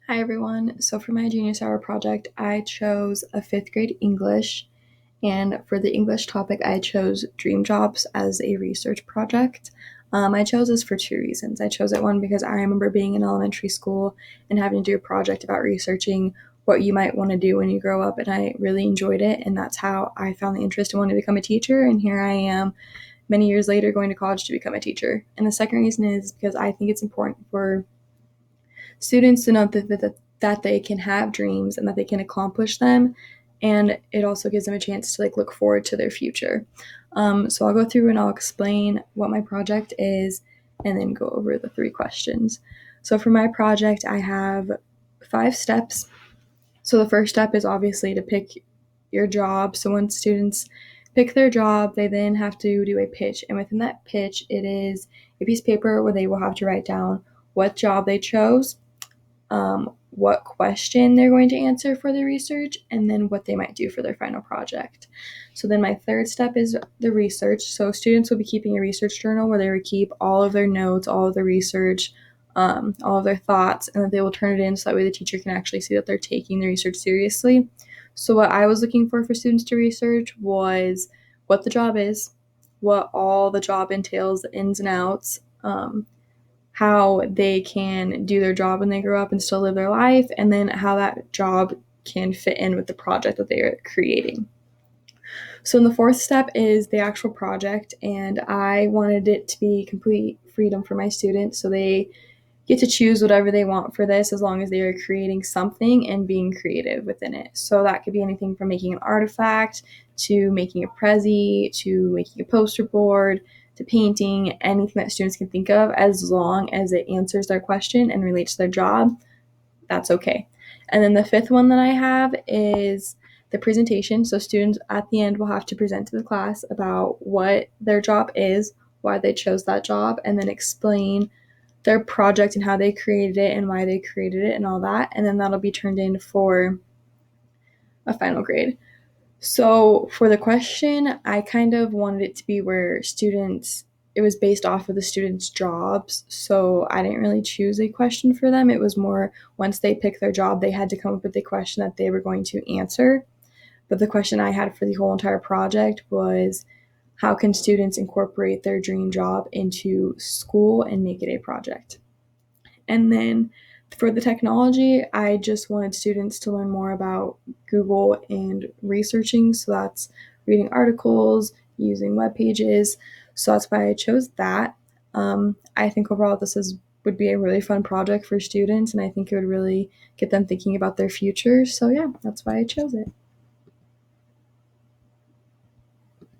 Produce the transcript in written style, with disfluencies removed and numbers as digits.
Hi everyone. So for my junior hour project, I chose a fifth grade English, and for the English topic, I chose dream jobs as a research project. I chose this for two reasons. I chose it one because I remember being in elementary school and having to do a project about researching what you might want to do when you grow up, and I really enjoyed it, and that's how I found the interest in wanting to become a teacher. And here I am, many years later, going to college to become a teacher. And the second reason is because I think it's important for students to know that they can have dreams and that they can accomplish them, and it also gives them a chance to look forward to their future. So I'll go through and I'll explain what my project is and then go over the three questions. So for my project, I have 5 steps. So the first step is obviously to pick your job. So when students pick their job, they then have to do a pitch, and within that pitch, it is a piece of paper where they will have to write down what job they chose, what question they're going to answer for the research, and then what they might do for their final project. So then my third step is the research. So students will be keeping a research journal where they would keep all of their notes, all of their research, all of their thoughts, and that they will turn it in so that way the teacher can actually see that they're taking the research seriously. So what I was looking for students to research was what the job is, what all the job entails, the ins and outs, how they can do their job when they grow up and still live their life, and then how that job can fit in with the project that they are creating. So, in the fourth step is the actual project, and I wanted it to be complete freedom for my students, so they get to choose whatever they want for this as long as they are creating something and being creative within it. So that could be anything from making an artifact to making a prezi to making a poster board to painting, anything that students can think of, as long as it answers their question and relates to their job, that's okay. And then the fifth one that I have is the presentation. So students at the end will have to present to the class about what their job is, why they chose that job, and then explain their project and how they created it and why they created it and all that. And then that'll be turned in for a final grade. So for the question, I kind of wanted it to be where it was based off of the students' jobs. So I didn't really choose a question for them. It was more once they picked their job, they had to come up with a question that they were going to answer. But the question I had for the whole entire project was, how can students incorporate their dream job into school and make it a project? And then for the technology, I just wanted students to learn more about Google and researching. So that's reading articles, using web pages. So that's why I chose that. I think overall would be a really fun project for students, and I think it would really get them thinking about their future. So yeah, that's why I chose it.